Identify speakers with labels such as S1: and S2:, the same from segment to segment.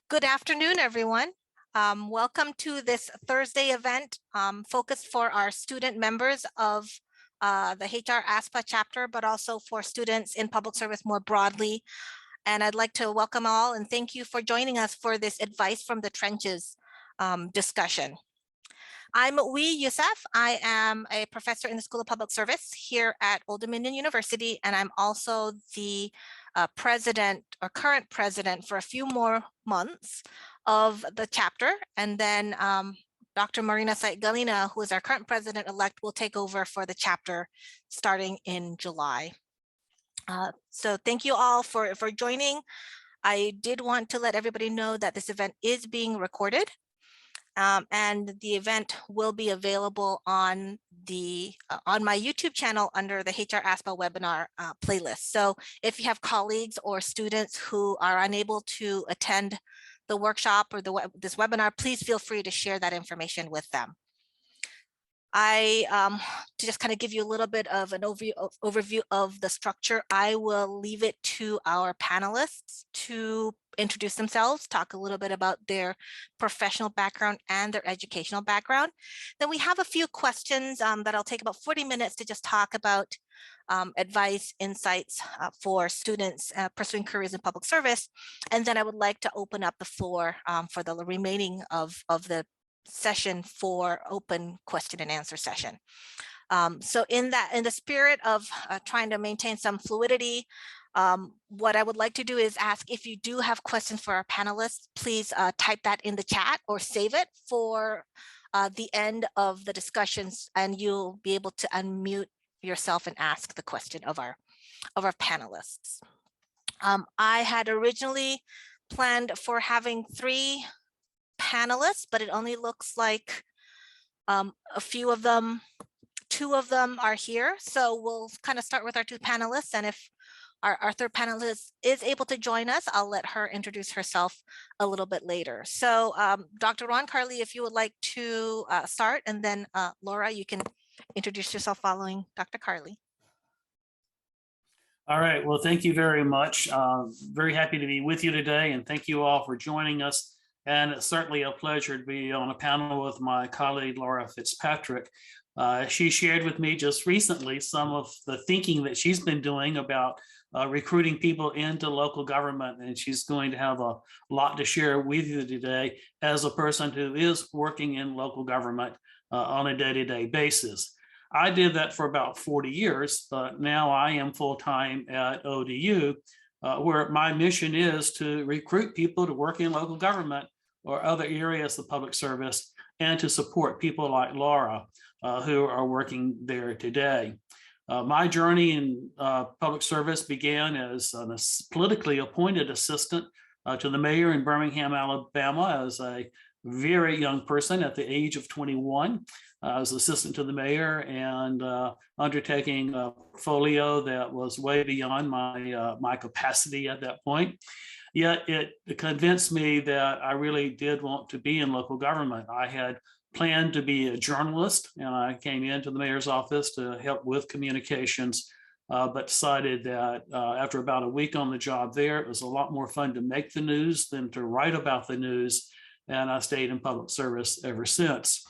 S1: Good afternoon, everyone. Welcome to this Thursday event focused for our student members of the HR ASPA chapter, but also for students in public service more broadly. And I'd like to welcome all and thank you for joining us for this Advice from the Trenches discussion. I'm Wie Yusuf. I am a professor in the School of Public Service here at Old Dominion University, and I'm also the president or current president for a few more months of the chapter. And then Dr. Marina Sait-Galina, who is our current president-elect, will take over for the chapter starting in July. So thank you all for joining. I did want to let everybody know that this event is being recorded. And the event will be available on my YouTube channel under the HR ASPA webinar playlist. So if you have colleagues or students who are unable to attend the workshop or this webinar, please feel free to share that information with them. To just kind of give you a little bit of an overview of the structure, I will leave it to our panelists to introduce themselves, talk a little bit about their professional background and their educational background. Then we have a few questions that I'll take about 40 minutes to just talk about advice, insights for students pursuing careers in public service. And then I would like to open up the floor for the remaining of the session for open question and answer session. So in the spirit of trying to maintain some fluidity, what I would like to do is ask if you do have questions for our panelists, please type that in the chat or save it for the end of the discussions, and you'll be able to unmute yourself and ask the question of our panelists. I had originally planned for having 3 panelists, but it only looks like a few of them, 2 of them are here. So we'll kind of start with our 2 panelists. And if our third panelist is able to join us, I'll let her introduce herself a little bit later. So Dr. Ron, Carlee, if you would like to start, and then Laura, you can introduce yourself following Dr. Carlee.
S2: All right, well, thank you very much. Very happy to be with you today, and thank you all for joining us. And it's certainly a pleasure to be on a panel with my colleague, Laura Fitzpatrick. She shared with me just recently some of the thinking that she's been doing about recruiting people into local government, and she's going to have a lot to share with you today as a person who is working in local government on a day-to-day basis. I did that for about 40 years, but now I am full-time at ODU, where my mission is to recruit people to work in local government or other areas of public service, and to support people like Laura, who are working there today. My journey in public service began as a politically appointed assistant to the mayor in Birmingham, Alabama, as a very young person at the age of 21. I was assistant to the mayor and undertaking a portfolio that was way beyond my capacity at that point. Yet it convinced me that I really did want to be in local government. I had planned to be a journalist, and I came into the mayor's office to help with communications, but decided that after about a week on the job there, it was a lot more fun to make the news than to write about the news, and I stayed in public service ever since.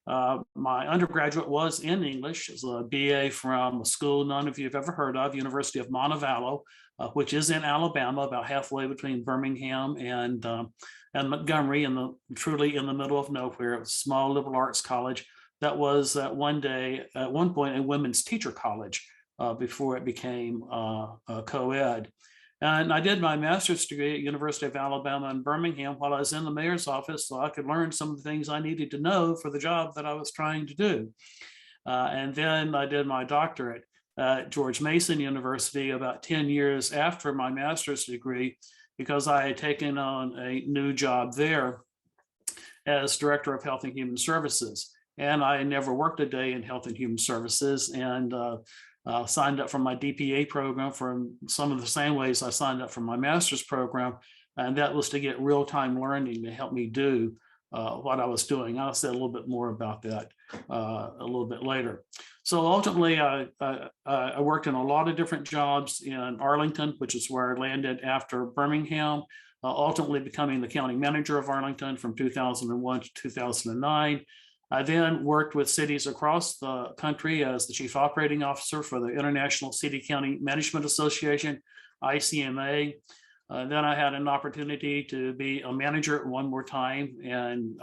S2: My undergraduate was in English. It was a BA from a school none of you have ever heard of, University of Montevallo, which is in Alabama, about halfway between Birmingham and Montgomery, truly in the middle of nowhere. A small liberal arts college that was at one point a women's teacher college before it became co-ed. And I did my master's degree at University of Alabama in Birmingham while I was in the mayor's office, so I could learn some of the things I needed to know for the job that I was trying to do. And then I did my doctorate at George Mason University about 10 years after my master's degree, because I had taken on a new job there as Director of Health and Human Services. And I never worked a day in Health and Human Services, and signed up for my DPA program for some of the same ways I signed up for my master's program. And that was to get real-time learning to help me do what I was doing. I'll say a little bit more about that a little bit later. So ultimately, I worked in a lot of different jobs in Arlington, which is where I landed after Birmingham. ultimately becoming the county manager of Arlington from 2001 to 2009. I then worked with cities across the country as the chief operating officer for the International City County Management Association, ICMA. Then I had an opportunity to be a manager one more time and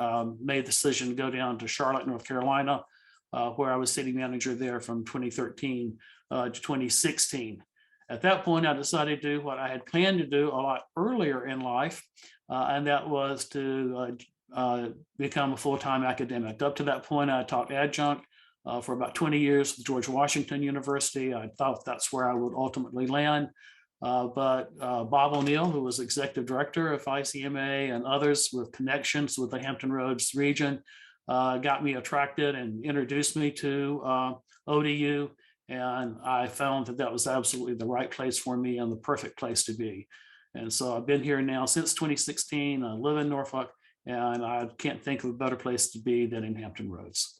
S2: made the decision to go down to Charlotte, North Carolina, where I was city manager there from 2013 to 2016. At that point, I decided to do what I had planned to do a lot earlier in life, and that was to become a full-time academic. Up to that point, I taught adjunct for about 20 years with George Washington University. I thought that's where I would ultimately land. But Bob O'Neill, who was executive director of ICMA, and others with connections with the Hampton Roads region, got me attracted and introduced me to ODU. And I found that that was absolutely the right place for me and the perfect place to be. And so I've been here now since 2016. I live in Norfolk, and I can't think of a better place to be than in Hampton Roads.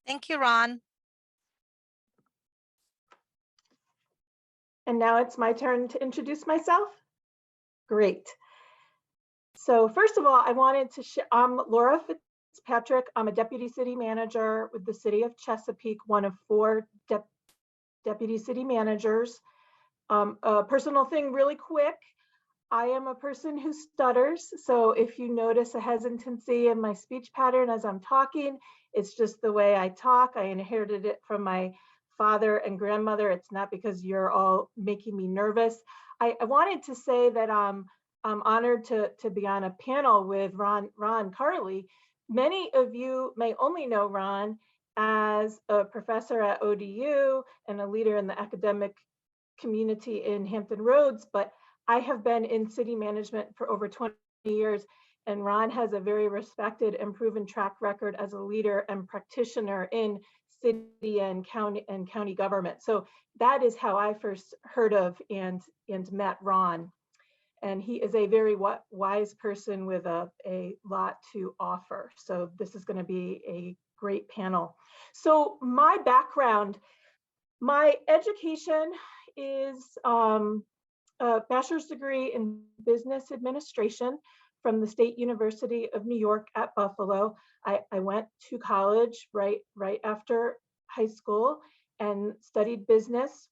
S1: Thank you, Ron.
S3: And now it's my turn to introduce myself. Great. So first of all, I wanted to share, I'm Laura Fitzpatrick. I'm a deputy city manager with the city of Chesapeake, one of 4 deputy city managers. A personal thing really quick. I am a person who stutters. So if you notice a hesitancy in my speech pattern as I'm talking, it's just the way I talk. I inherited it from my father and grandmother. It's not because you're all making me nervous. I wanted to say that I'm honored to be on a panel with Ron Carlee. Many of you may only know Ron as a professor at ODU and a leader in the academic community in Hampton Roads, but I have been in city management for over 20 years, and Ron has a very respected and proven track record as a leader and practitioner in city and county government. So that is how I first heard of and met Ron. And he is a very wise person with a lot to offer. So this is going to be a great panel. So my background, my education is a bachelor's degree in business administration from the State University of New York at Buffalo. I went to college right after high school and studied business.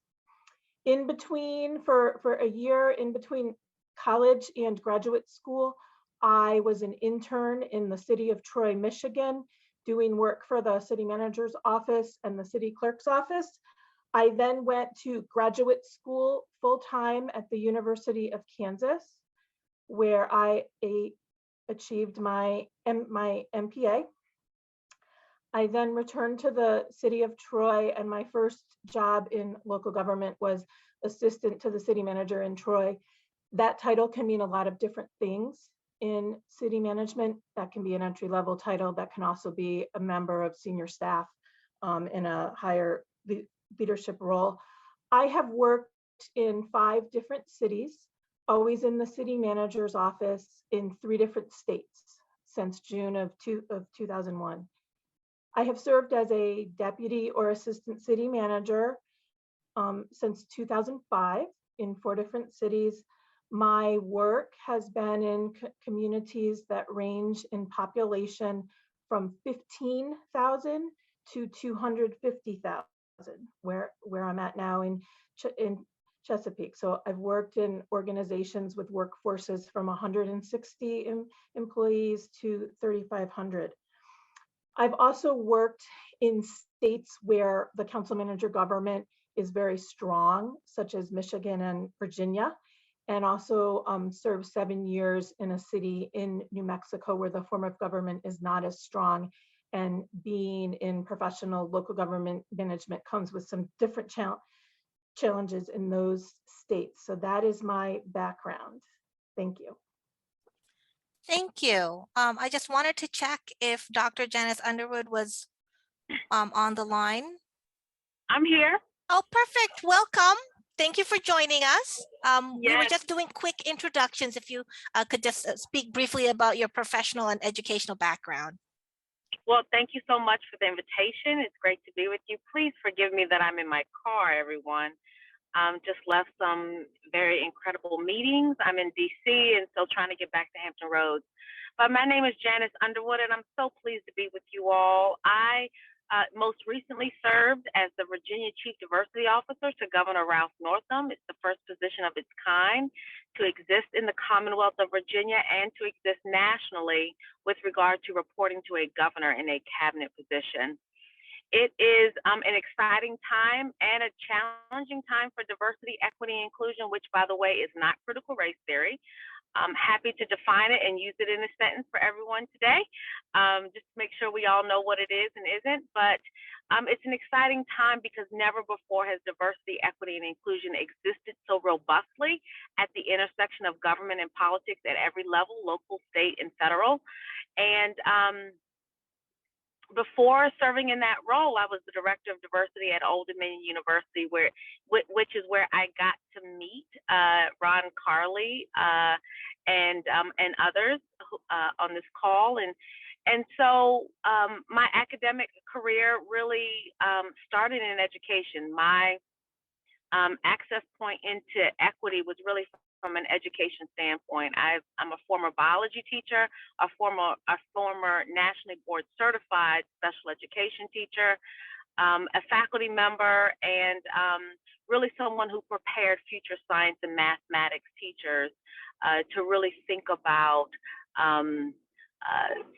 S3: In between, for a year in between college and graduate school, I was an intern in the city of Troy, Michigan, doing work for the city manager's office and the city clerk's office. I then went to graduate school full-time at the University of Kansas, where I achieved my MPA. I then returned to the city of Troy, and my first job in local government was assistant to the city manager in Troy. That title can mean a lot of different things in city management. That can be an entry-level title. That can also be a member of senior staff in a higher leadership role. I have worked in 5 different cities, always in the city manager's office in 3 different states since June of 2001. I have served as a deputy or assistant city manager since 2005 in 4 different cities. My work has been in communities that range in population from 15,000 to 250,000, where I'm at now in Chesapeake. So I've worked in organizations with workforces from 160 employees to 3,500. I've also worked in states where the council manager government is very strong, such as Michigan and Virginia, and also served 7 years in a city in New Mexico where the form of government is not as strong. And being in professional local government management comes with some different challenges in those states. So that is my background. Thank you.
S1: Thank you. I just wanted to check if Dr. Janice Underwood was on the line.
S4: I'm here.
S1: Oh, perfect. Welcome. Thank you for joining us. We were
S4: Yes.
S1: just doing quick introductions. If you could just speak briefly about your professional and educational background.
S4: Well, thank you so much for the invitation. It's great to be with you. Please forgive me that I'm in my car, everyone. Just left some very incredible meetings. I'm in DC and still trying to get back to Hampton Roads. But my name is Janice Underwood, and I'm so pleased to be with you all. I most recently served as the Virginia Chief Diversity Officer to Governor Ralph Northam. It's the first position of its kind to exist in the Commonwealth of Virginia and to exist nationally with regard to reporting to a governor in a cabinet position. It is an exciting time and a challenging time for diversity, equity, and inclusion, which, by the way, is not critical race theory. I'm happy to define it and use it in a sentence for everyone today, just to make sure we all know what it is and isn't. But it's an exciting time because never before has diversity, equity, and inclusion existed so robustly at the intersection of government and politics at every level, local, state, and federal. And before serving in that role, I was the director of diversity at Old Dominion University, which is where I got to meet Ron Carlee and others on this call. And so my academic career really started in education. My access point into equity was really from an education standpoint. I'm a former biology teacher, a former nationally board certified special education teacher, a faculty member, and really someone who prepared future science and mathematics teachers to really think about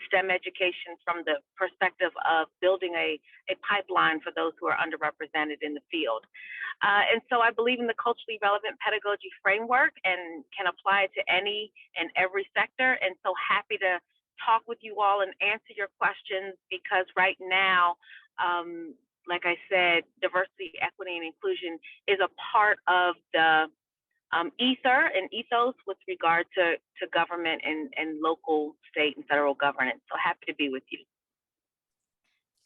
S4: STEM education from the perspective of building a pipeline for those who are underrepresented in the field. And so I believe in the culturally relevant pedagogy framework and can apply it to any and every sector. And so happy to talk with you all and answer your questions, because right now, like I said, diversity, equity, and inclusion is a part of the ether and ethos with regard to government and local, state, and federal governance. So happy to be with you.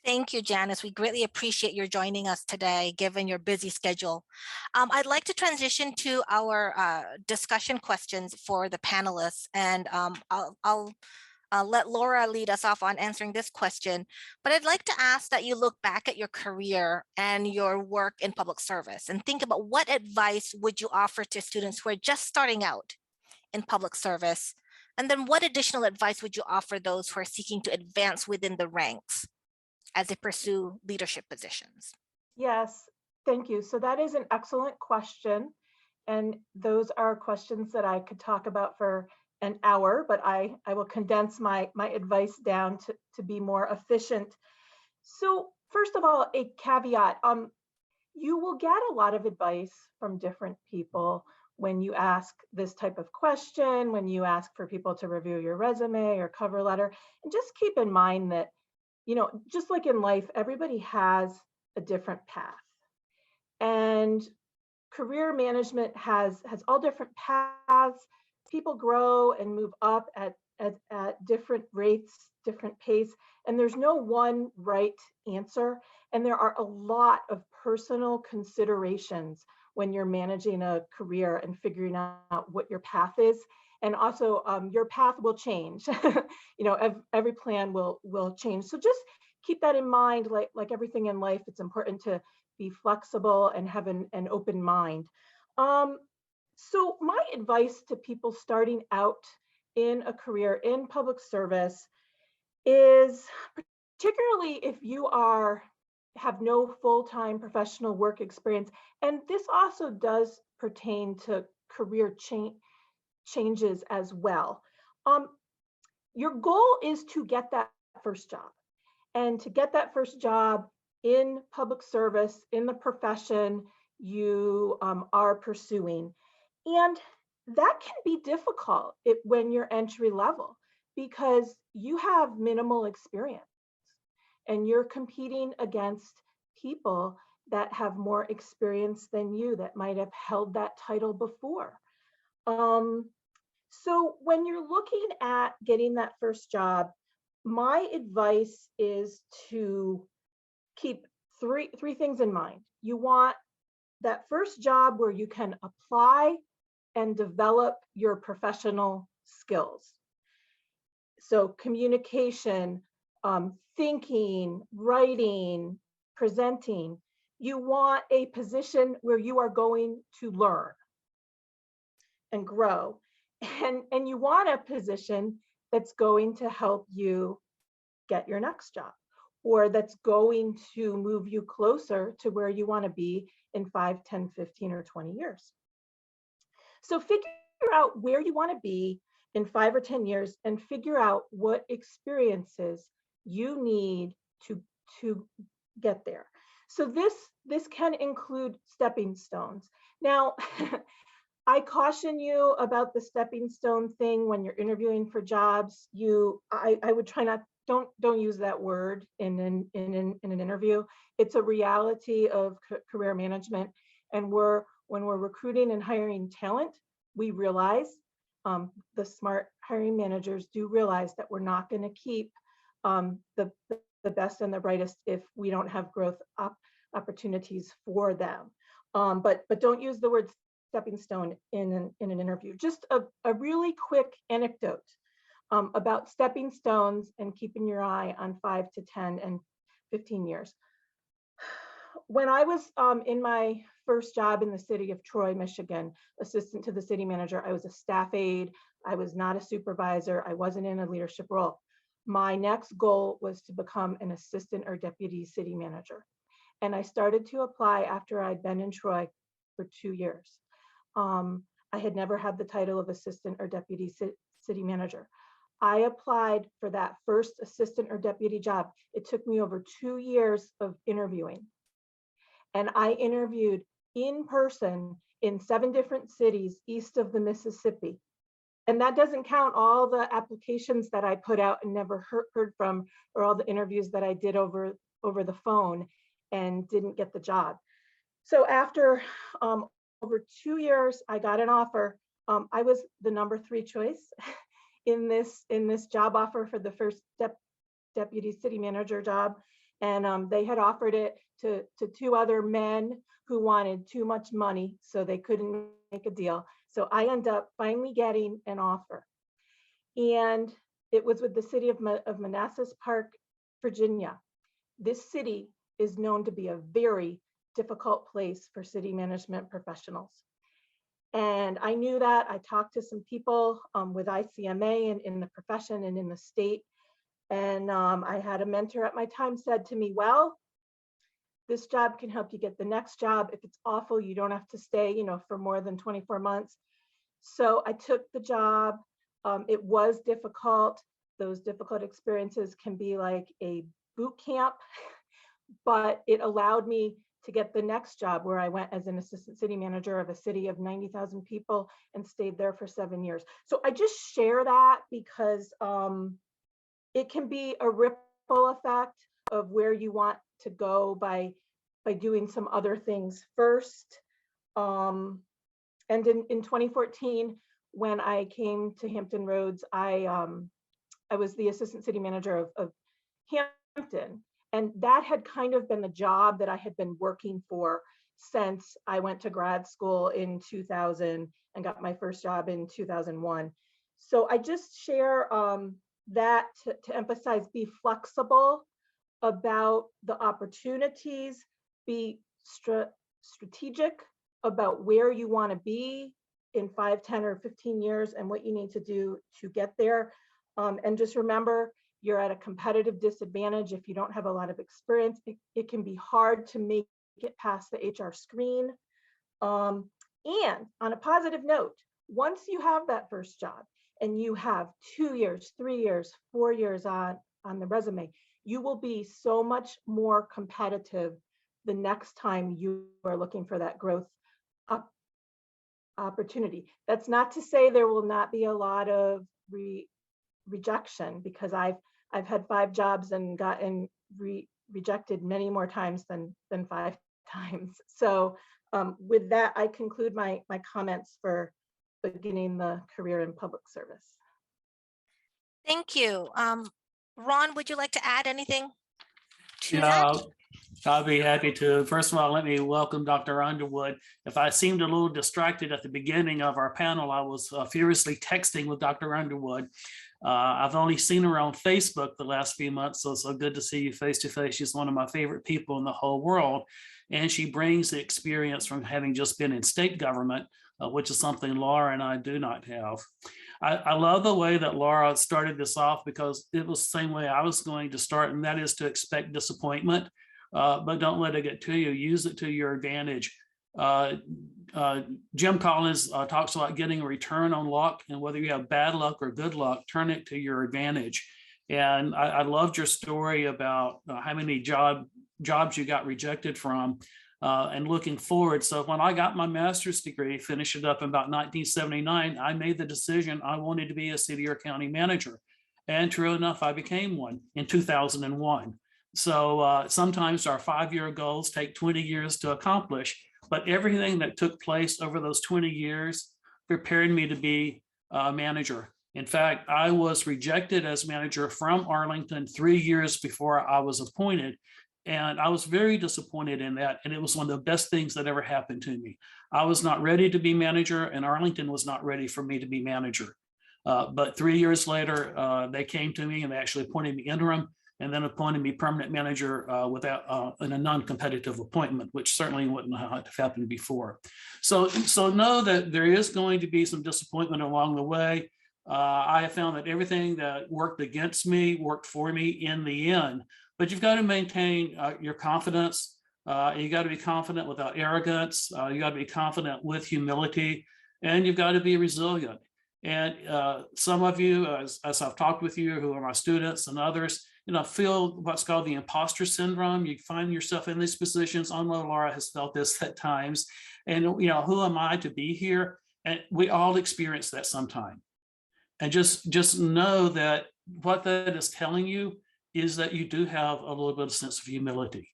S1: Thank you, Janice. We greatly appreciate your joining us today, given your busy schedule. I'd like to transition to our discussion questions for the panelists, and I'll let Laura lead us off on answering this question. But I'd like to ask that you look back at your career and your work in public service and think about what advice would you offer to students who are just starting out in public service, and then what additional advice would you offer those who are seeking to advance within the ranks as they pursue leadership positions?
S3: Yes, thank you. So that is an excellent question. And those are questions that I could talk about for an hour, but I will condense my advice down to be more efficient. So first of all, a caveat, you will get a lot of advice from different people when you ask this type of question, when you ask for people to review your resume or cover letter. And just keep in mind that, just like in life, everybody has a different path. And career management has all different paths. People grow and move up at different rates, different pace, and there's no one right answer. And there are a lot of personal considerations when you're managing a career and figuring out what your path is. And also your path will change. Every plan will change. So just keep that in mind. Like everything in life, it's important to be flexible and have an open mind. So my advice to people starting out in a career in public service is, particularly if you have no full-time professional work experience, and this also does pertain to career changes as well. Your goal is to get that first job, and to get that first job in public service, in the profession you are pursuing. And that can be difficult when you're entry level, because you have minimal experience and you're competing against people that have more experience than you, that might have held that title before. So when you're looking at getting that first job, my advice is to keep three things in mind. You want that first job where you can apply and develop your professional skills. So communication, thinking, writing, presenting. You want a position where you are going to learn and grow. And you want a position that's going to help you get your next job, or that's going to move you closer to where you want to be in 5, 10, 15, or 20 years. So figure out where you want to be in 5 or 10 years and figure out what experiences you need to get there. So this can include stepping stones. Now, I caution you about the stepping stone thing when you're interviewing for jobs. I would try not, don't use that word in an interview. It's a reality of career management, and when we're recruiting and hiring talent, we realize, the smart hiring managers do realize that we're not going to keep the best and the brightest if we don't have growth opportunities for them. But don't use the word stepping stone in an interview. Just a really quick anecdote about stepping stones and keeping your eye on 5 to 10 and 15 years. When I was in my first job in the city of Troy, Michigan, assistant to the city manager, I was a staff aide. I was not a supervisor. I wasn't in a leadership role. My next goal was to become an assistant or deputy city manager. And I started to apply after I'd been in Troy for 2 years. I had never had the title of assistant or deputy city manager. I applied for that first assistant or deputy job. It took me over 2 years of interviewing. And I interviewed in person in 7 different cities east of the Mississippi. And that doesn't count all the applications that I put out and never heard from, or all the interviews that I did over the phone and didn't get the job. So after over 2 years, I got an offer. I was the number 3 choice in this job offer for the first deputy city manager job. And they had offered it to 2 other men who wanted too much money, so they couldn't make a deal. So I ended up finally getting an offer. And it was with the city of Manassas Park, Virginia. This city is known to be a very difficult place for city management professionals. And I knew that. I talked to some people with ICMA and in the profession and in the state. And I had a mentor at my time said to me, well, this job can help you get the next job. If it's awful, you don't have to stay, for more than 24 months. So I took the job. It was difficult. Those difficult experiences can be like a boot camp, but it allowed me to get the next job where I went as an assistant city manager of a city of 90,000 people and stayed there for 7 years. So I just share that because it can be a ripple effect of where you want to go by doing some other things first. And in 2014, when I came to Hampton Roads, I was the assistant city manager of Hampton. And that had kind of been the job that I had been working for since I went to grad school in 2000 and got my first job in 2001. So I just share that to emphasize, be flexible about the opportunities, be strategic about where you want to be in 5, 10, or 15 years and what you need to do to get there. And just remember, you're at a competitive disadvantage if you don't have a lot of experience. It can be hard to make it past the HR screen. And on a positive note, once you have that first job and you have 2 years, 3 years, 4 years on the resume, you will be so much more competitive the next time you are looking for that growth opportunity. That's not to say there will not be a lot of rejection, because I've had 5 jobs and gotten rejected many more times than 5 times. So with that, I conclude my comments for beginning the career in public service.
S1: Thank you. Ron, would you like to add anything to
S2: Yeah,
S1: that?
S2: I'll be happy to. First of all, let me welcome Dr. Underwood. If I seemed a little distracted at the beginning of our panel, I was furiously texting with Dr. Underwood. I've only seen her on Facebook the last few months, so it's so good to see you face to face. She's one of my favorite people in the whole world. and she brings the experience from having just been in state government, which is something Laura and I do not have. I love the way that Laura started this off, because it was the same way I was going to start, and that is to expect disappointment, but don't let it get to you. Use it to your advantage. Jim Collins talks about getting a return on luck, and whether you have bad luck or good luck, turn it to your advantage. And I loved your story about how many jobs you got rejected from, and looking forward. So when I got my master's degree, finished it up in about 1979, I made the decision I wanted to be a city or county manager. And true enough, I became one in 2001. So sometimes our 5-year goals take 20 years to accomplish, but everything that took place over those 20 years prepared me to be a manager. In fact, I was rejected as manager from Arlington 3 years before I was appointed. And I was very disappointed in that. And it was one of the best things that ever happened to me. I was not ready to be manager, and Arlington was not ready for me to be manager. But 3 years later, they came to me and they actually appointed me interim, and then appointed me permanent manager in a non-competitive appointment, which certainly wouldn't have happened before. So know that there is going to be some disappointment along the way. I have found that everything that worked against me worked for me in the end. But you've got to maintain your confidence. You got to be confident without arrogance. You got to be confident with humility, and you've got to be resilient. And some of you, as I've talked with you, who are my students and others, feel what's called the imposter syndrome. You find yourself in these positions. I know Laura has felt this at times. And, who am I to be here? And we all experience that sometime. And just know that what that is telling you is that you do have a little bit of sense of humility,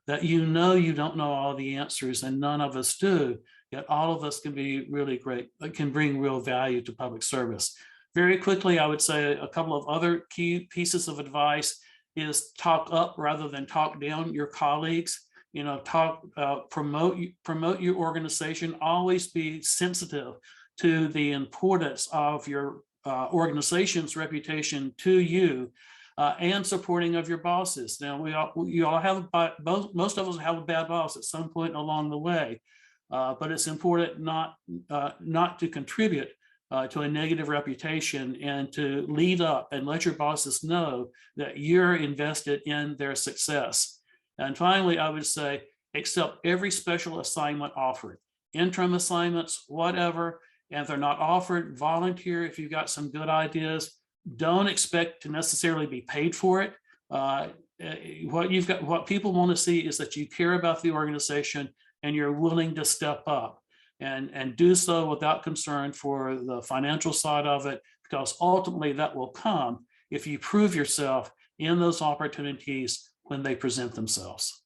S2: that you don't know all the answers, and none of us do, yet all of us can be really great, can bring real value to public service. Very quickly, I would say a couple of other key pieces of advice is talk up rather than talk down your colleagues. Promote your organization. Always be sensitive to the importance of your organization's reputation to you, and supporting of your bosses. Now, you all have, most of us have a bad boss at some point along the way, but it's important not to contribute to a negative reputation, and to lead up and let your bosses know that you're invested in their success. And finally, I would say, accept every special assignment offered, interim assignments, whatever. And if they're not offered, volunteer if you've got some good ideas. Don't expect to necessarily be paid for it. What people want to see is that you care about the organization and you're willing to step up, and do so without concern for the financial side of it, because ultimately that will come if you prove yourself in those opportunities when they present themselves.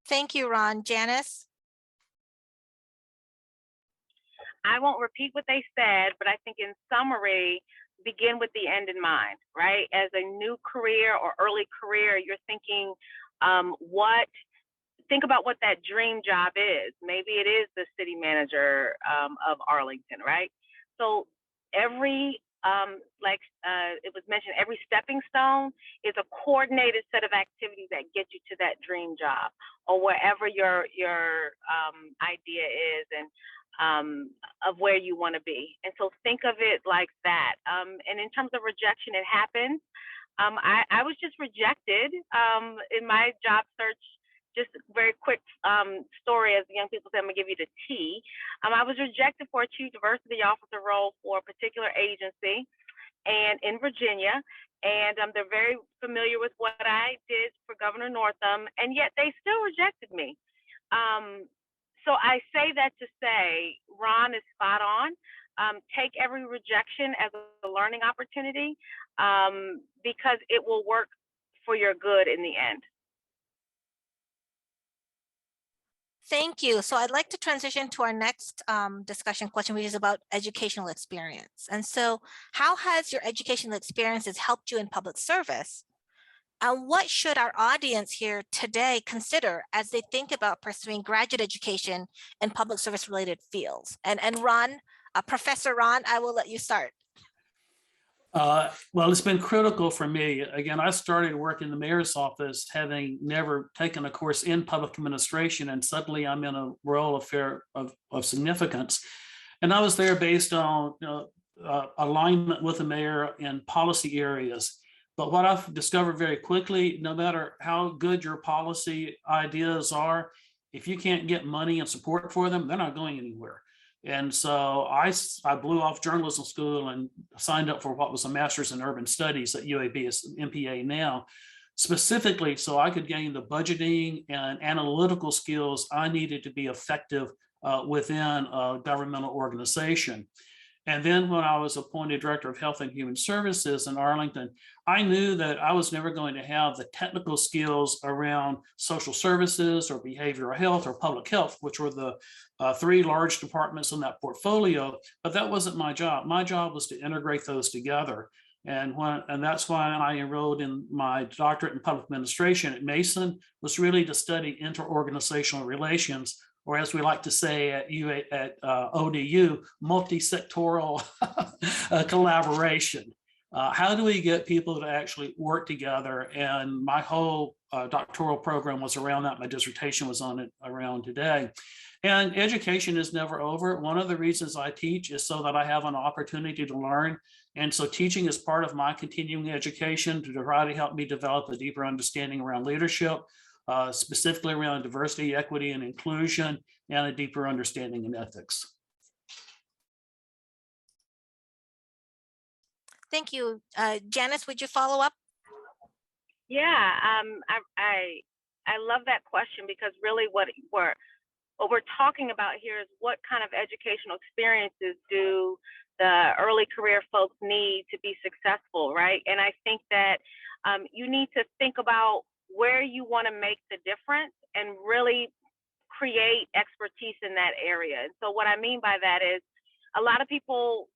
S1: Thank you, Ron. Janice?
S4: I won't repeat what they said, but I think in summary, begin with the end in mind, right? As a new career or early career, you're thinking, think about what that dream job is. Maybe it is the city manager of Arlington, right? So every, it was mentioned, every stepping stone is a coordinated set of activities that get you to that dream job, or wherever your idea is, and of where you want to be. And so think of it like that. And in terms of rejection, it happens. I was just rejected in my job search. Just a very quick story, as the young people say, I'm gonna give you the tea. I was rejected for a chief diversity officer role for a particular agency, and in Virginia, and they're very familiar with what I did for Governor Northam, and yet they still rejected me. So I say that to say, Ron is spot on. Take every rejection as a learning opportunity, because it will work for your good in the end.
S1: Thank you. So I'd like to transition to our next discussion question, which is about educational experience. And so how has your educational experiences helped you in public service? And what should our audience here today consider as they think about pursuing graduate education in public service related fields? And Ron, Professor Ron, I will let you start.
S2: Well, it's been critical for me. Again, I started work in the mayor's office, having never taken a course in public administration, and suddenly I'm in a role of significance. And I was there based on alignment with the mayor in policy areas. But what I've discovered very quickly, no matter how good your policy ideas are, if you can't get money and support for them, they're not going anywhere. And so I blew off journalism school and signed up for what was a master's in urban studies at UAB, it's MPA now, specifically so I could gain the budgeting and analytical skills I needed to be effective within a governmental organization. And then when I was appointed Director of Health and Human Services in Arlington, I knew that I was never going to have the technical skills around social services or behavioral health or public health, which were the three large departments in that portfolio, but that wasn't my job. My job was to integrate those together. And that's why I enrolled in my doctorate in public administration at Mason, was really to study interorganizational relations, or as we like to say at ODU, multi-sectoral collaboration. How do we get people to actually work together? And my whole doctoral program was around that. My dissertation was on it around today. And education is never over. One of the reasons I teach is so that I have an opportunity to learn. And so teaching is part of my continuing education to try to help me develop a deeper understanding around leadership, specifically around diversity, equity, and inclusion, and a deeper understanding in ethics.
S1: Thank you. Janice, would you follow up?
S4: Yeah, I love that question, because really what we're talking about here is what kind of educational experiences do the early career folks need to be successful, right? And I think that you need to think about where you want to make the difference and really create expertise in that area. And so what I mean by that is a lot of people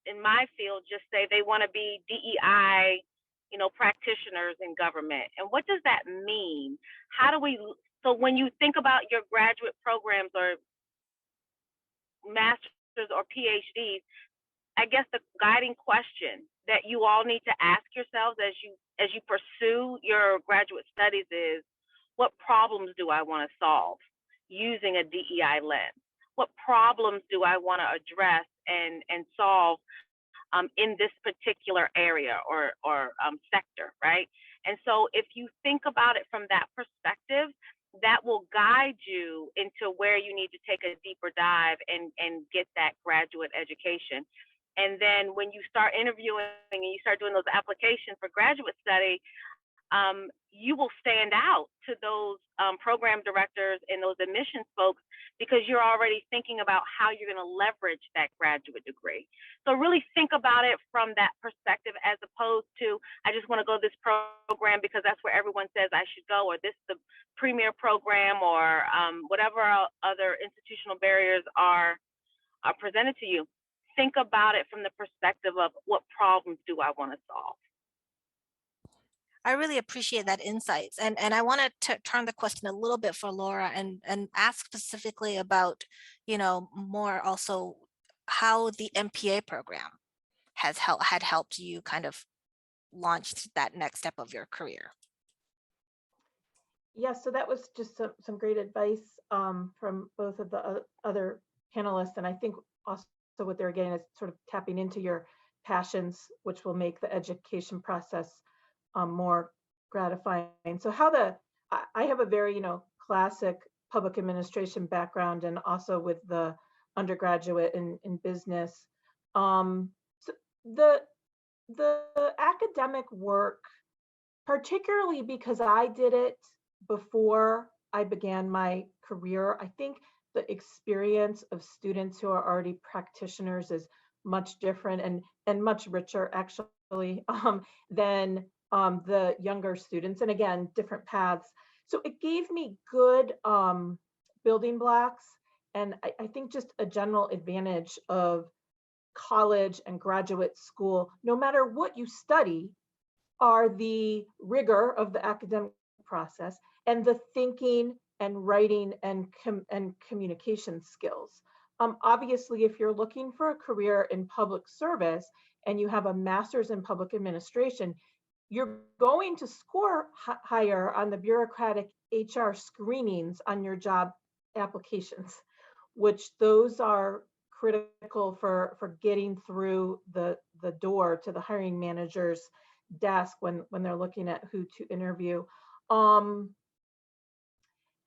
S4: in my field just say they want to be DEI, practitioners in government. And what does that mean? So when you think about your graduate programs or master's or PhDs, I guess the guiding question that you all need to ask yourselves as you pursue your graduate studies is, what problems do I want to solve using a DEI lens? What problems do I want to address and solve in this particular area or sector, right? And so if you think about it from that perspective, that will guide you into where you need to take a deeper dive and get that graduate education. And then when you start interviewing and you start doing those applications for graduate study, you will stand out to those program directors and those admissions folks, because you're already thinking about how you're going to leverage that graduate degree. So really think about it from that perspective, as opposed to, I just want to go this program because that's where everyone says I should go, or this is the premier program, or whatever other institutional barriers are presented to you. Think about it from the perspective of, what problems do I want to solve?
S1: I really appreciate that insights. And I want to turn the question a little bit for Laura and ask specifically about, more also how the MPA program had helped you kind of launch that next step of your career.
S3: Yes, so that was just some great advice from both of the other panelists. And I think also what they're getting is sort of tapping into your passions, which will make the education process more gratifying. So I have a very, classic public administration background, and also with the undergraduate in business. So the academic work, particularly because I did it before I began my career, I think the experience of students who are already practitioners is much different and much richer, actually, than the younger students. And again, different paths. So it gave me good building blocks. And I think just a general advantage of college and graduate school, no matter what you study, are the rigor of the academic process and the thinking and writing and communication skills. Obviously, if you're looking for a career in public service and you have a master's in public administration, you're going to score higher on the bureaucratic HR screenings on your job applications, which those are critical for getting through the door to the hiring manager's desk when they're looking at who to interview.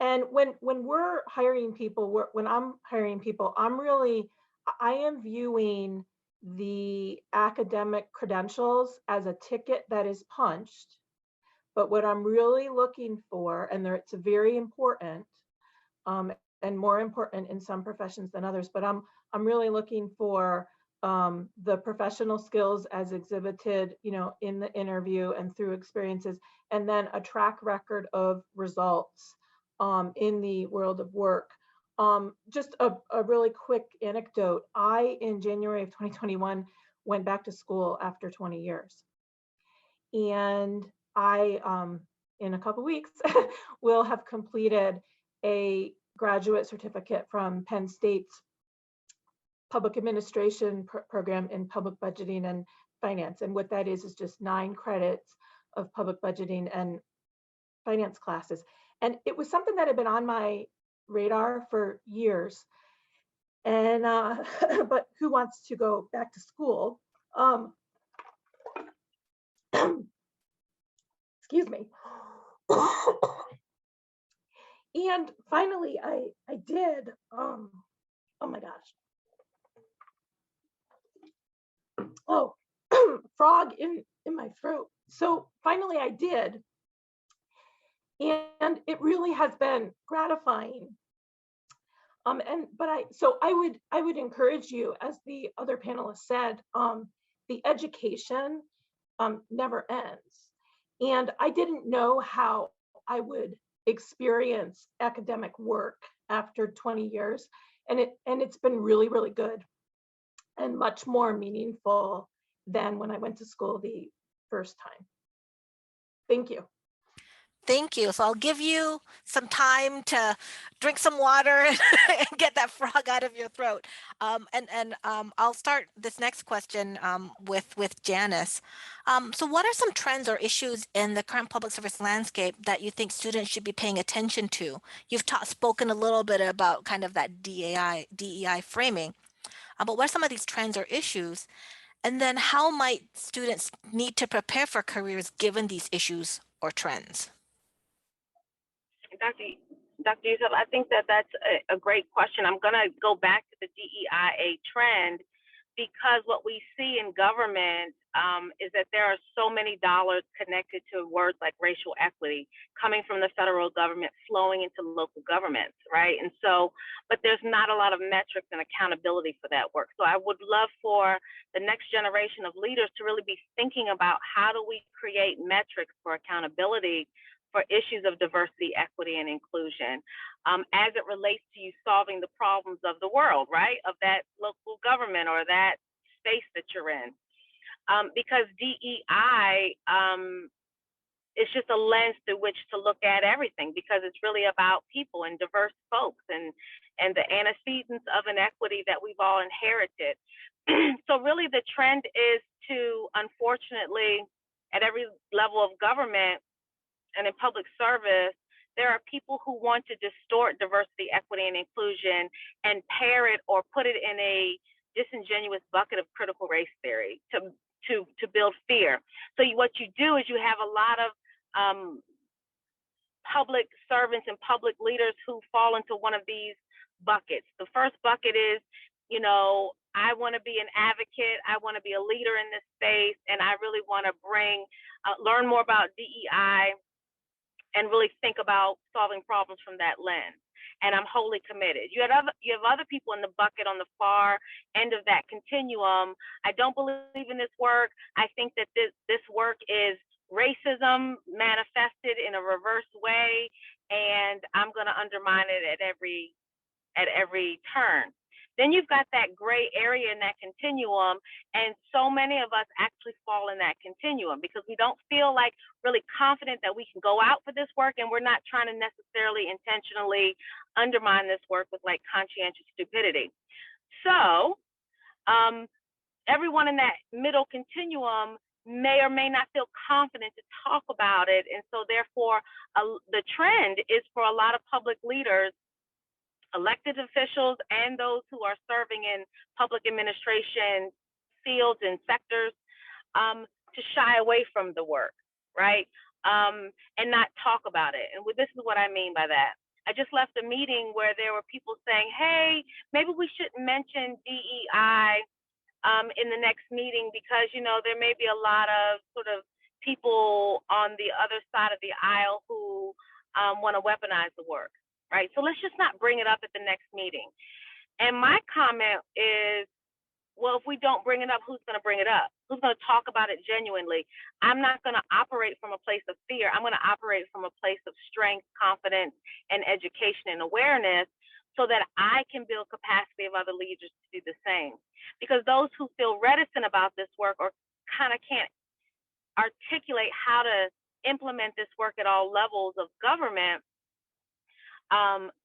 S3: And when we're hiring people, when I'm hiring people, I am viewing the academic credentials as a ticket that is punched. But what I'm really looking for, and it's very important, and more important in some professions than others, but I'm really looking for the professional skills as exhibited, in the interview and through experiences, and then a track record of results in the world of work. Just a really quick anecdote. In January of 2021, went back to school after 20 years. And I, in a couple weeks, will have completed a graduate certificate from Penn State's public administration program in public budgeting and finance. And what that is just 9 credits of public budgeting and finance classes. And it was something that had been on my radar for years. And, but who wants to go back to school? Excuse me. And finally, I did, oh my gosh. Oh, frog in my throat. So finally I did. And it really has been gratifying. But I would encourage you, as the other panelists said, the education never ends. And I didn't know how I would experience academic work after 20 years. And it's been really, really good and much more meaningful than when I went to school the first time. Thank you.
S1: Thank you. So I'll give you some time to drink some water and get that frog out of your throat. I'll start this next question with Janice. So what are some trends or issues in the current public service landscape that you think students should be paying attention to? You've spoken a little bit about kind of that DEI framing, but what are some of these trends or issues? And then how might students need to prepare for careers given these issues or trends?
S4: Dr. Yusuf, I think that's a great question. I'm going to go back to the DEIA trend because what we see in government is that there are so many dollars connected to words like racial equity coming from the federal government flowing into local governments, right? And so, but there's not a lot of metrics and accountability for that work. So I would love for the next generation of leaders to really be thinking about how do we create metrics for accountability for issues of diversity, equity, and inclusion, as it relates to you solving the problems of the world, right? Of that local government or that space that you're in. Because DEI is just a lens through which to look at everything, because it's really about people and diverse folks and the antecedents of inequity that we've all inherited. So really the trend is to, unfortunately, at every level of government, and in public service, there are people who want to distort diversity, equity, and inclusion and pair it or put it in a disingenuous bucket of critical race theory to build fear. So what you do is you have a lot of public servants and public leaders who fall into one of these buckets. The first bucket is, I want to be an advocate, I want to be a leader in this space, and I really want to learn more about DEI and really think about solving problems from that lens. And I'm wholly committed. You have other people in the bucket on the far end of that continuum. I don't believe in this work. I think that this work is racism manifested in a reverse way, and I'm going to undermine it at every turn. Then you've got that gray area in that continuum, and so many of us actually fall in that continuum because we don't feel like really confident that we can go out for this work, and we're not trying to necessarily intentionally undermine this work with like conscientious stupidity. So everyone in that middle continuum may or may not feel confident to talk about it, and so therefore the trend is for a lot of public leaders, elected officials, and those who are serving in public administration fields and sectors to shy away from the work, right? And not talk about it. And this is what I mean by that. I just left a meeting where there were people saying, hey, maybe we shouldn't mention DEI in the next meeting because, you know, there may be a lot of sort of people on the other side of the aisle who want to weaponize the work, right? So let's just not bring it up at the next meeting. And my comment is, well, if we don't bring it up, who's going to bring it up? Who's going to talk about it genuinely? I'm not going to operate from a place of fear. I'm going to operate from a place of strength, confidence, and education and awareness so that I can build capacity of other leaders to do the same. Because those who feel reticent about this work or kind of can't articulate how to implement this work at all levels of government,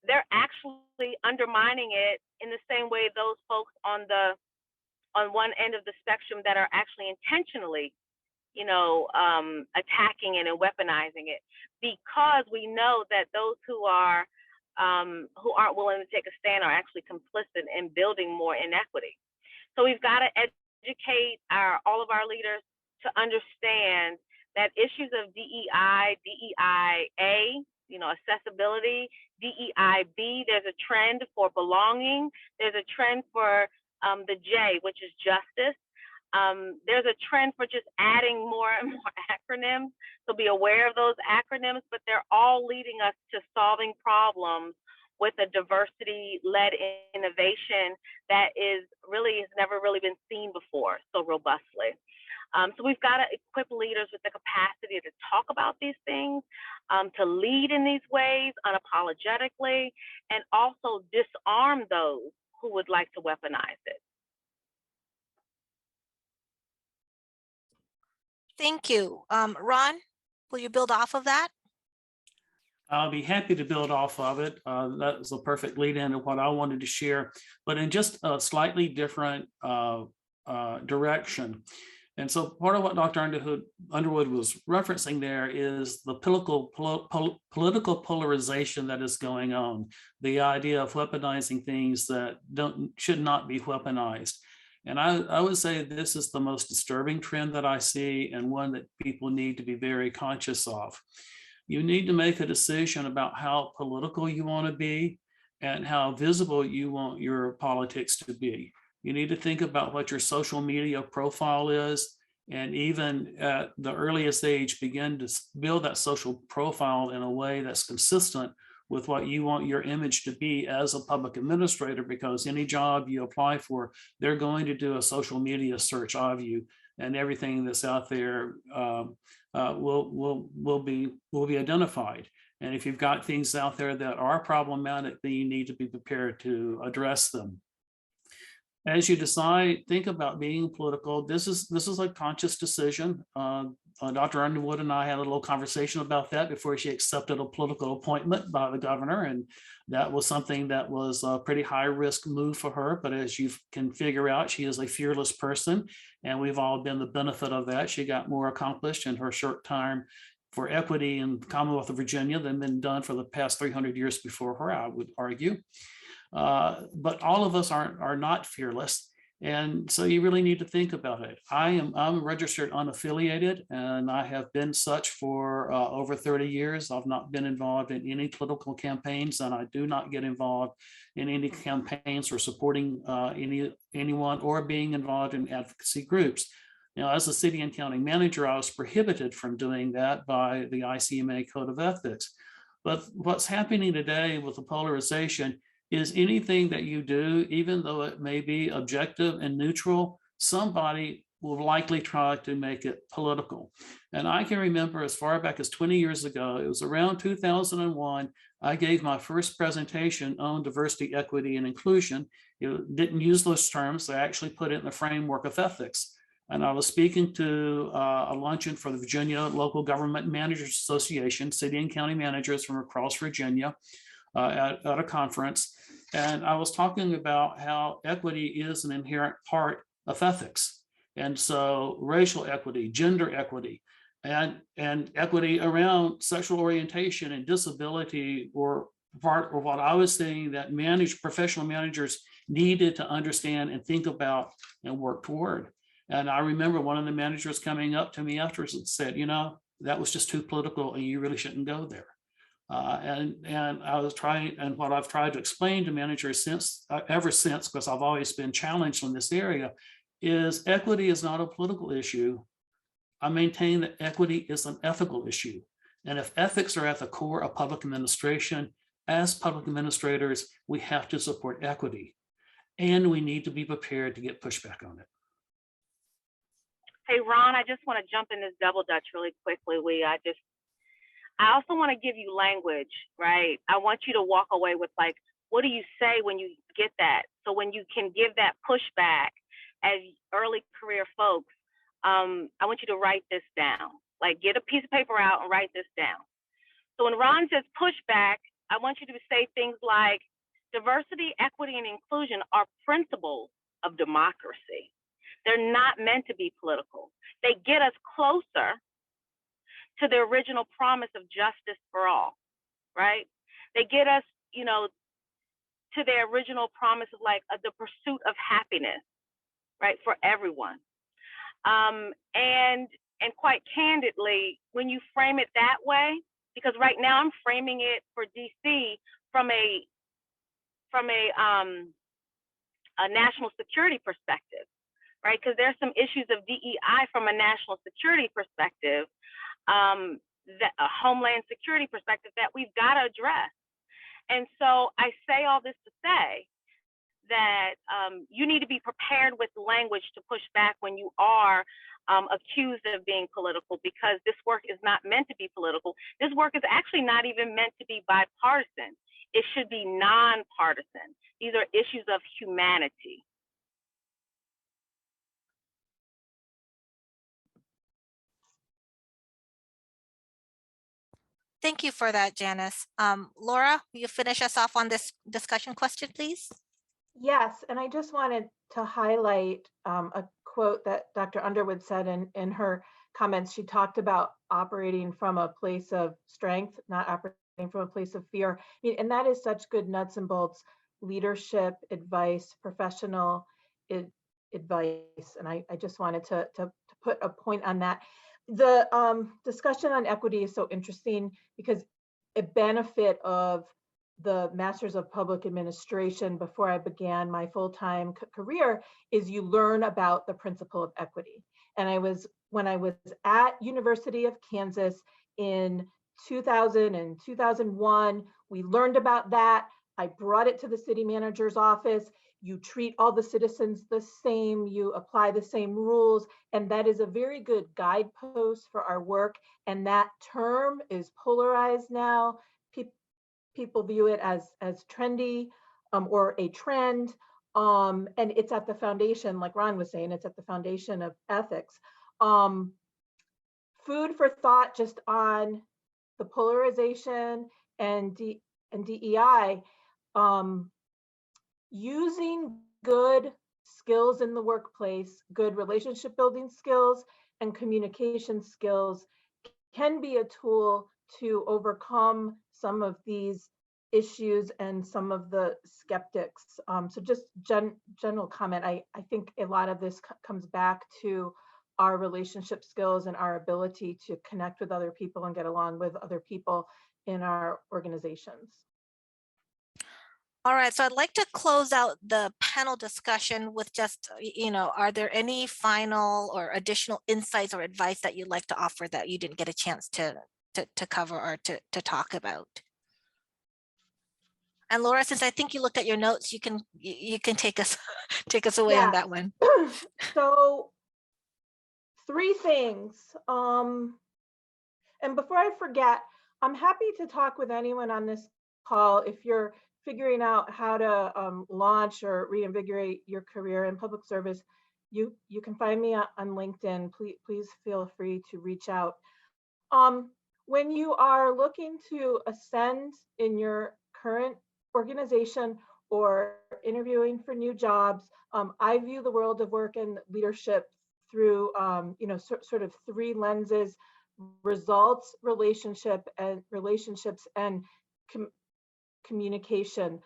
S4: they're actually undermining it in the same way those folks on one end of the spectrum that are actually intentionally, you know, attacking it and weaponizing it, because we know that those who aren't willing to take a stand are actually complicit in building more inequity. So we've got to educate all of our leaders to understand that issues of DEI, DEIA, you know, accessibility, DEIB, there's a trend for belonging, there's a trend for the J, which is justice. There's a trend for just adding more and more acronyms, so be aware of those acronyms, but they're all leading us to solving problems with a diversity-led innovation that has never really been seen before so robustly. So we've got to equip leaders with the capacity to talk about these things, to lead in these ways unapologetically, and also disarm those who would like to weaponize it.
S1: Thank you. Ron, will you build off of that?
S2: I'll be happy to build off of it. That was a perfect lead into what I wanted to share, but in just a slightly different direction. And so part of what Dr. Underwood was referencing there is the political polarization that is going on, the idea of weaponizing things that should not be weaponized. And I would say this is the most disturbing trend that I see, and one that people need to be very conscious of. You need to make a decision about how political you want to be and how visible you want your politics to be. You need to think about what your social media profile is, and even at the earliest age, begin to build that social profile in a way that's consistent with what you want your image to be as a public administrator, because any job you apply for, they're going to do a social media search of you, and everything that's out there will be identified. And if you've got things out there that are problematic, then you need to be prepared to address them. As you decide, think about being political. This is a conscious decision. Dr. Underwood and I had a little conversation about that before she accepted a political appointment by the governor, and that was something that was a pretty high risk move for her. But as you can figure out, she is a fearless person, and we've all been the benefit of that. She got more accomplished in her short time for equity in the Commonwealth of Virginia than been done for the past 300 years before her, I would argue. But all of us are not fearless. And so you really need to think about it. I'm registered unaffiliated, and I have been such for over 30 years. I've not been involved in any political campaigns, and I do not get involved in any campaigns for supporting anyone or being involved in advocacy groups. Now, as a city and county manager, I was prohibited from doing that by the ICMA Code of Ethics. But what's happening today with the polarization is anything that you do, even though it may be objective and neutral, somebody will likely try to make it political. And I can remember as far back as 20 years ago, it was around 2001, I gave my first presentation on diversity, equity, and inclusion. didn't use those terms. They actually put it in the framework of ethics. And I was speaking to a luncheon for the Virginia Local Government Managers Association, city and county managers from across Virginia at a conference. And I was talking about how equity is an inherent part of ethics. And so racial equity, gender equity, and equity around sexual orientation and disability were part of what I was saying that professional managers needed to understand and think about and work toward. And I remember one of the managers coming up to me afterwards and said, that was just too political and you really shouldn't go there. And I was trying, and what I've tried to explain to managers ever since, because I've always been challenged in this area, is equity is not a political issue. I maintain that equity is an ethical issue. And if ethics are at the core of public administration, as public administrators, we have to support equity. And we need to be prepared to get pushback on it.
S4: Hey, Ron, I just want to jump in this double dutch really quickly. I also want to give you language, right? I want you to walk away with like, what do you say when you get that? So when you can give that pushback as early career folks, I want you to write this down. Like get a piece of paper out and write this down. So when Ron says pushback, I want you to say things like diversity, equity, and inclusion are principles of democracy. They're not meant to be political. They get us closer to the original promise of justice for all, right? They get us, to the original promise of like the pursuit of happiness, right, for everyone. And quite candidly, when you frame it that way, because right now I'm framing it for DC from a national security perspective, right? Because there's some issues of DEI from a national security perspective, that a homeland security perspective that we've got to address. And so I say all this to say that you need to be prepared with language to push back when you are accused of being political, because this work is not meant to be political. This work is actually not even meant to be bipartisan. It should be nonpartisan. These are issues of humanity.
S1: Thank you for that, Janice. Laura, will you finish us off on this discussion question, please?
S3: Yes, and I just wanted to highlight a quote that Dr. Underwood said in her comments. She talked about operating from a place of strength, not operating from a place of fear. And that is such good nuts and bolts leadership advice, professional advice. And I just wanted to put a point on that. The discussion on equity is so interesting because a benefit of the Masters of Public Administration before I began my full-time career is you learn about the principle of equity. And when I was at University of Kansas in 2000 and 2001, we learned about that. I brought it to the city manager's office. You treat all the citizens the same, you apply the same rules, and that is a very good guidepost for our work. And that term is polarized now. People view it as trendy or a trend, and it's at the foundation, like Ron was saying, it's at the foundation of ethics. Food for thought just on the polarization and DEI. Using good skills in the workplace, good relationship building skills and communication skills can be a tool to overcome some of these issues and some of the skeptics. So just general comment, I think a lot of this comes back to our relationship skills and our ability to connect with other people and get along with other people in our organizations.
S1: All right, so I'd like to close out the panel discussion with just, are there any final or additional insights or advice that you'd like to offer that you didn't get a chance to cover or to talk about? And Laura, since I think you looked at your notes, you can take us away on that one.
S3: So 3 things. And before I forget, I'm happy to talk with anyone on this call if you're figuring out how to launch or reinvigorate your career in public service, you can find me on LinkedIn. Please feel free to reach out. When you are looking to ascend in your current organization or interviewing for new jobs, I view the world of work and leadership through sort of three lenses: results, relationships, and communication.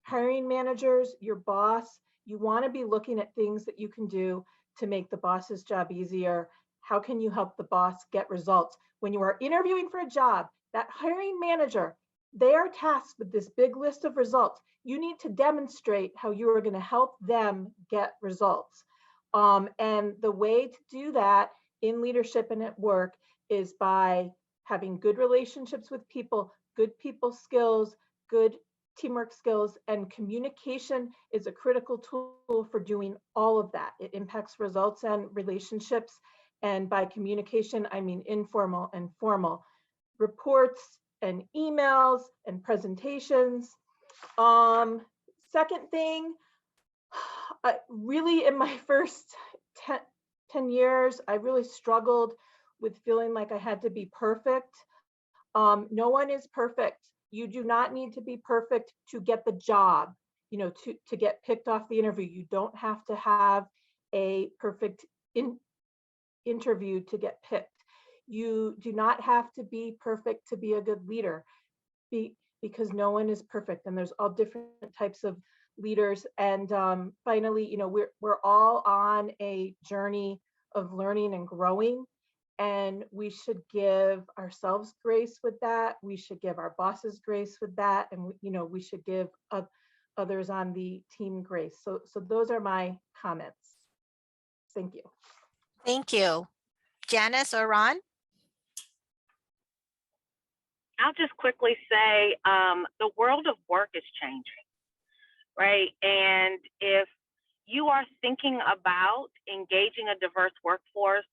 S3: Hiring managers, your boss, you want to be looking at things that you can do to make the boss's job easier. How can you help the boss get results? When you are interviewing for a job, that hiring manager, they are tasked with this big list of results. You need to demonstrate how you are going to help them get results. And the way to do that in leadership and at work is by having good relationships with people, good people skills, good teamwork skills, and communication is a critical tool for doing all of that. It impacts results and relationships. And by communication, I mean informal and formal. Reports and emails and presentations. Second thing, really in my first 10 years, I really struggled with feeling like I had to be perfect. No one is perfect. You do not need to be perfect to get the job, to get picked off the interview. You don't have to have a perfect interview to get picked. You do not have to be perfect to be a good leader, because no one is perfect, and there's all different types of leaders. And finally, we're all on a journey of learning and growing, and we should give ourselves grace with that. We should give our bosses grace with that, and we should give others on the team grace. So those are my comments. Thank you.
S1: Thank you. Janice or Ron?
S4: I'll just quickly say the world of work is changing, right? And if you are thinking about engaging a diverse workforce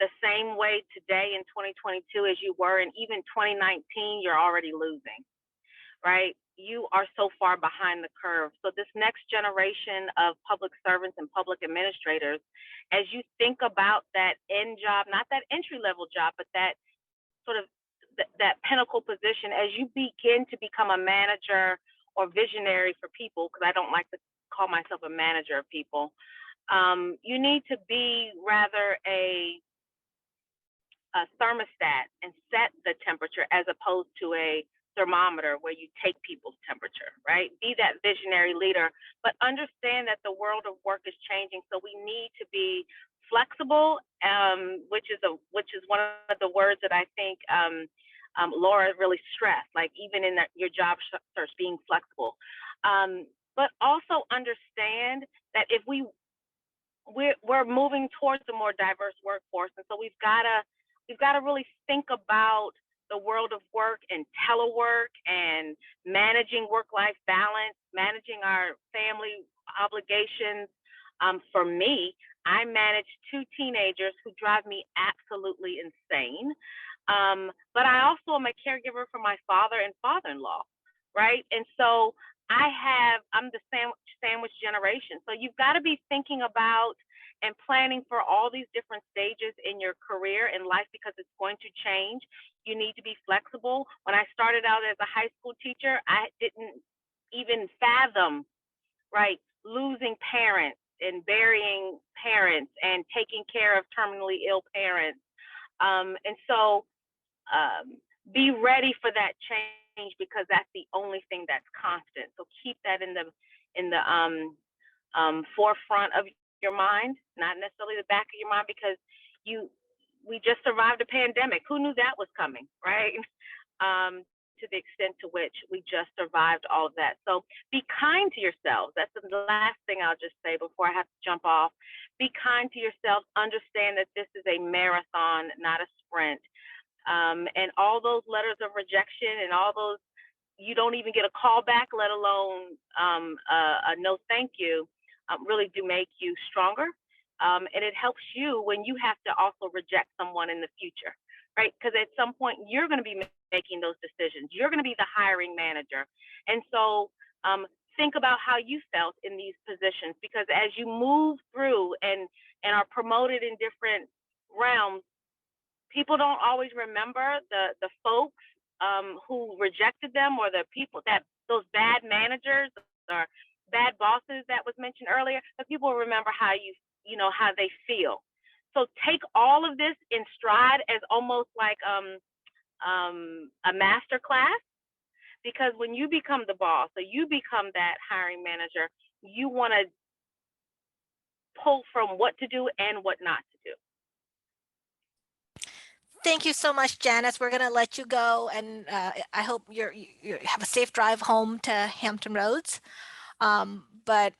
S4: the same way today in 2022 as you were in even 2019, you're already losing, right? You are so far behind the curve. So this next generation of public servants and public administrators, as you think about that end job, not that entry level job, but that sort of that pinnacle position, as you begin to become a manager or visionary for people, because I don't like to call myself a manager of people, you need to be rather a thermostat and set the temperature as opposed to a thermometer where you take people's temperature, right? Be that visionary leader, but understand that the world of work is changing. So we need to be flexible, which is one of the words that I think Laura really stressed, like even in your job search, being flexible. But also understand that if we're moving towards a more diverse workforce, and so we've got to really think about the world of work and telework and managing work-life balance, managing our family obligations. For me, I manage 2 teenagers who drive me absolutely insane. But I also am a caregiver for my father and father-in-law, right? And so I'm the sandwich generation. So you've got to be thinking about and planning for all these different stages in your career and life, because it's going to change. You need to be flexible. When I started out as a high school teacher, I didn't even fathom, right, losing parents and burying parents and taking care of terminally ill parents. And so be ready for that change, because that's the only thing that's constant. So keep that in the forefront of your mind, not necessarily the back of your mind, because we just survived a pandemic. Who knew that was coming, right? To the extent to which we just survived all of that. So be kind to yourselves. That's the last thing I'll just say before I have to jump off. Be kind to yourselves. Understand that this is a marathon, not a sprint. And all those letters of rejection and all those, you don't even get a call back, let alone a no thank you, really do make you stronger. And it helps you when you have to also reject someone in the future, right? Because at some point you're going to be making those decisions. You're going to be the hiring manager. And so think about how you felt in these positions, because as you move through and are promoted in different realms, people don't always remember the folks who rejected them, or the people that those bad managers or bad bosses that was mentioned earlier. But people remember how how they feel. So take all of this in stride as almost like a master class, because when you become the boss or you become that hiring manager, you want to pull from what to do and what not to do.
S1: Thank you so much, Janice. We're going to let you go, and I hope you have a safe drive home to Hampton Roads. But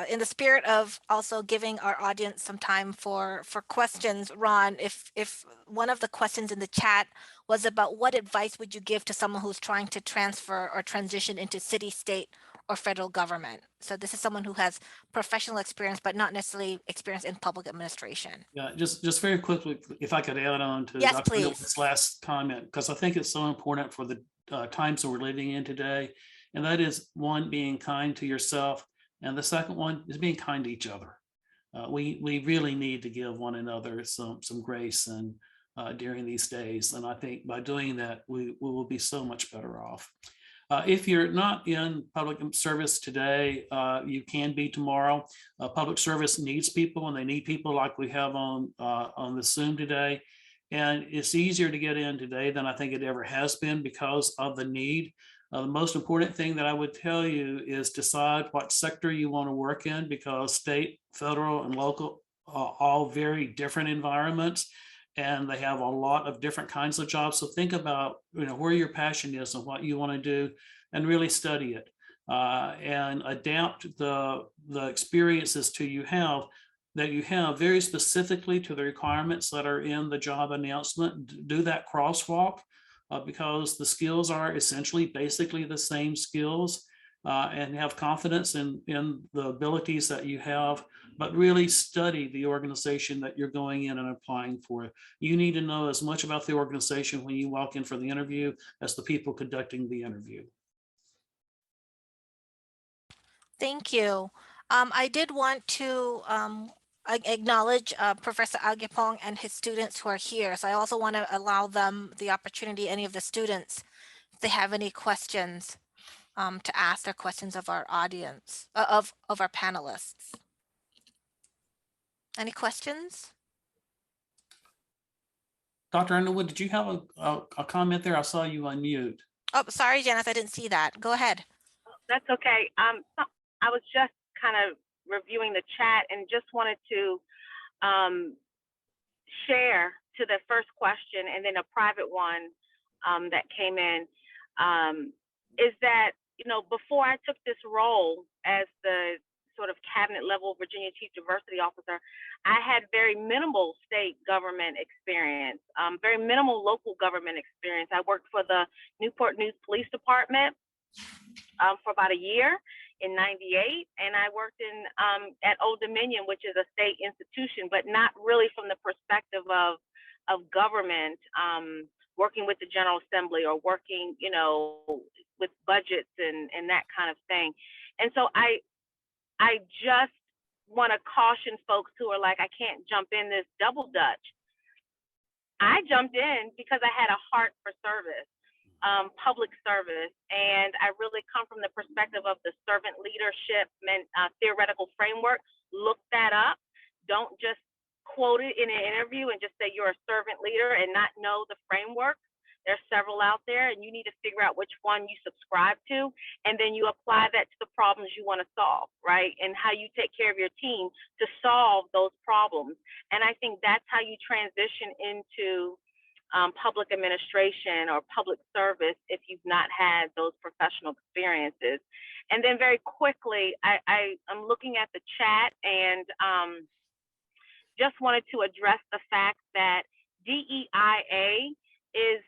S1: in the spirit of also giving our audience some time for questions, Ron, if one of the questions in the chat was about what advice would you give to someone who's trying to transfer or transition into city, state, or federal government? So this is someone who has professional experience, but not necessarily experience in public administration.
S2: Yeah, just very quickly, if I could add on to
S1: Yes,
S2: Dr.
S1: please.
S2: Underwood's last comment, because I think it's so important for the times that we're living in today. And that is, one, being kind to yourself. And the second one is being kind to each other. We really need to give one another some grace and during these days. And I think by doing that, we will be so much better off. If you're not in public service today, you can be tomorrow. Public service needs people, and they need people like we have on the Zoom today. And it's easier to get in today than I think it ever has been because of the need. The most important thing that I would tell you is decide what sector you want to work in, because state, federal, and local are all very different environments, and they have a lot of different kinds of jobs. So think about where your passion is and what you want to do, and really study it and adapt the experiences you have very specifically to the requirements that are in the job announcement. Do that crosswalk because the skills are essentially basically the same skills, and have confidence in the abilities that you have, but really study the organization that you're going in and applying for. You need to know as much about the organization when you walk in for the interview as the people conducting the interview.
S1: Thank you. I did want to acknowledge Professor Agapong and his students who are here. So I also want to allow them the opportunity, any of the students, if they have any questions, to ask their questions of our audience, of our panelists. Any questions?
S2: Dr. Underwood, did you have a comment there? I saw you unmute.
S1: Oh, sorry, Janice, I didn't see that. Go ahead.
S4: That's okay. I was just kind of reviewing the chat and just wanted to share to the first question and then a private one that came in, is that, before I took this role as the sort of cabinet level Virginia Chief Diversity Officer, I had very minimal state government experience, very minimal local government experience. I worked for the Newport News Police Department for about a year in '98, and I worked in at Old Dominion, which is a state institution, but not really from the perspective of government, working with the General Assembly or working, with budgets and that kind of thing. And so I just want to caution folks who are like, I can't jump in this double dutch. I jumped in because I had a heart for service. Public service, and I really come from the perspective of the servant leadership theoretical framework. Look that up. Don't just quote it in an interview and just say you're a servant leader and not know the framework. There's several out there, and you need to figure out which one you subscribe to, and then you apply that to the problems you want to solve, right? And how you take care of your team to solve those problems. And I think that's how you transition into public administration or public service if you've not had those professional experiences. And then very quickly, I'm looking at the chat and just wanted to address the fact that DEIA is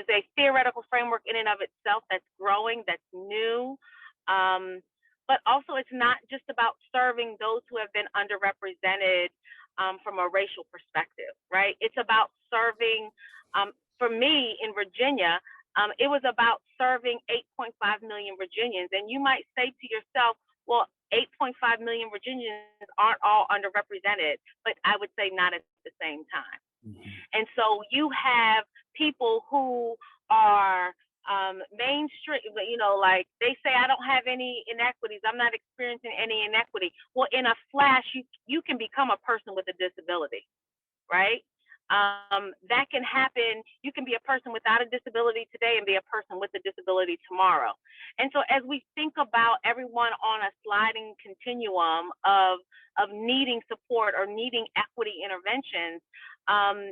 S4: a theoretical framework in and of itself that's growing, that's new. But also it's not just about serving those who have been underrepresented from a racial perspective, right? It's about serving, for me in Virginia, it was about serving 8.5 million Virginians. And you might say to yourself, well, 8.5 million Virginians aren't all underrepresented, but I would say not at the same time. Mm-hmm. And so you have people who are mainstream, you know, like they say, I don't have any inequities. I'm not experiencing any inequity. Well, in a flash, you can become a person with a disability, right? That can happen. You can be a person without a disability today and be a person with a disability tomorrow. And so as we think about everyone on a sliding continuum of needing support or needing equity interventions,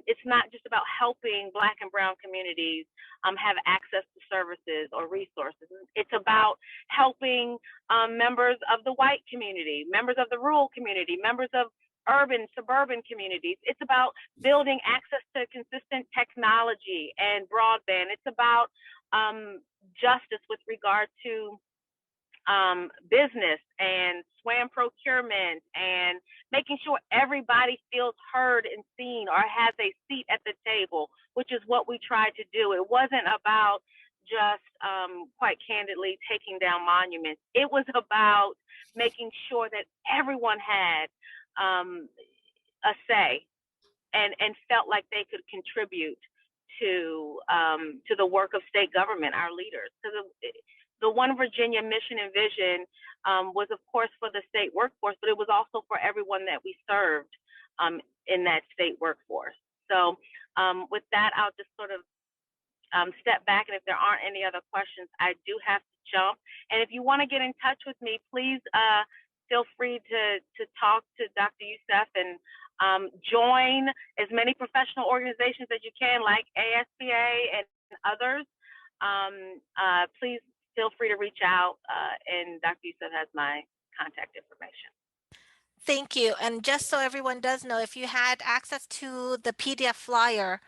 S4: it's not just about helping Black and Brown communities have access to services or resources. It's about helping members of the white community, members of the rural community, members of urban, suburban communities. It's about building access to consistent technology and broadband. It's about justice with regard to business and SWAM procurement and making sure everybody feels heard and seen or has a seat at the table, which is what we tried to do. It wasn't about just quite candidly taking down monuments. It was about making sure that everyone had a say and felt like they could contribute to the work of state government, our leaders. Because the One Virginia mission and vision was, of course, for the state workforce, but it was also for everyone that we served in that state workforce. So with that, I'll just sort of step back, and if there aren't any other questions, I do have to jump. And if you want to get in touch with me, please feel free to talk to Dr. Yusuf and join as many professional organizations as you can, like ASPA and others. Please feel free to reach out, and Dr. Yusuf has my contact information.
S1: Thank you. And just so everyone does know, if you had access to the PDF flyer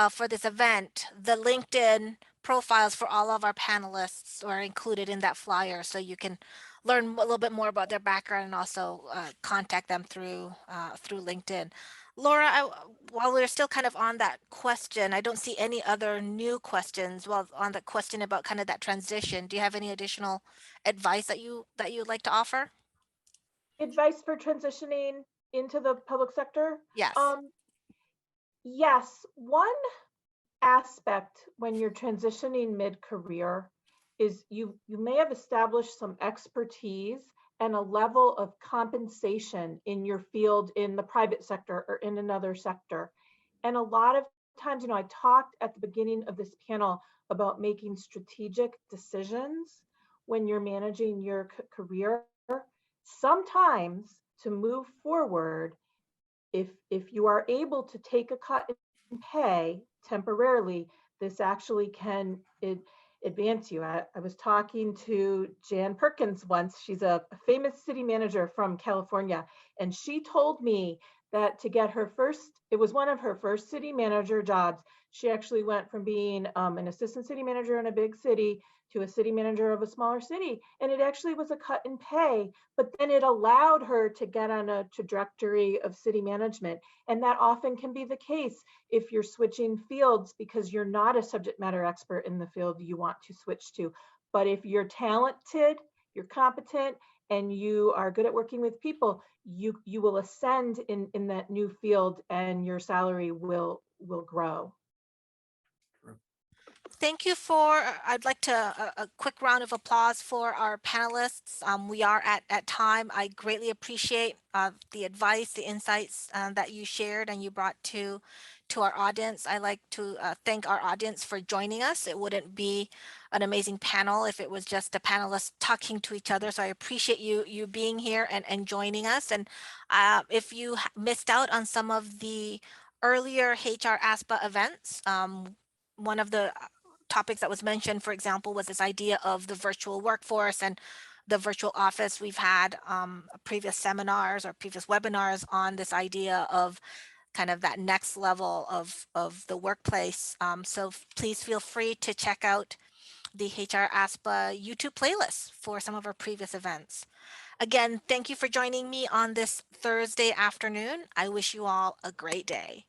S1: for this event, the LinkedIn profiles for all of our panelists are included in that flyer, so you can learn a little bit more about their background and also contact them through LinkedIn. Laura, while we're still kind of on that question, I don't see any other new questions. Well, on the question about kind of that transition, do you have any additional advice that you'd like to offer?
S3: Advice for transitioning into the public sector?
S1: Yes.
S3: Yes. One aspect when you're transitioning mid-career is you may have established some expertise and a level of compensation in your field in the private sector or in another sector. And a lot of times, I talked at the beginning of this panel about making strategic decisions when you're managing your career. Sometimes to move forward, if you are able to take a cut in pay temporarily, this actually can advance you. I was talking to Jan Perkins once. She's a famous city manager from California, and she told me that to get her first, it was one of her first city manager jobs. She actually went from being an assistant city manager in a big city to a city manager of a smaller city. And it actually was a cut in pay, but then it allowed her to get on a trajectory of city management. And that often can be the case if you're switching fields because you're not a subject matter expert in the field you want to switch to. But if you're talented, you're competent, and you are good at working with people, you will ascend in that new field and your salary will grow.
S1: Thank you I'd like to a quick round of applause for our panelists. We are at time. I greatly appreciate the advice, the insights that you shared and you brought to our audience. I like to thank our audience for joining us. It wouldn't be an amazing panel if it was just a panelist talking to each other. So I appreciate you being here and joining us. And if you missed out on some of the earlier HR ASPA events, one of the topics that was mentioned, for example, was this idea of the virtual workforce and the virtual office. We've had previous seminars or previous webinars on this idea of kind of that next level of the workplace. So please feel free to check out the HR ASPA YouTube playlist for some of our previous events. Again, thank you for joining me on this Thursday afternoon. I wish you all a great day.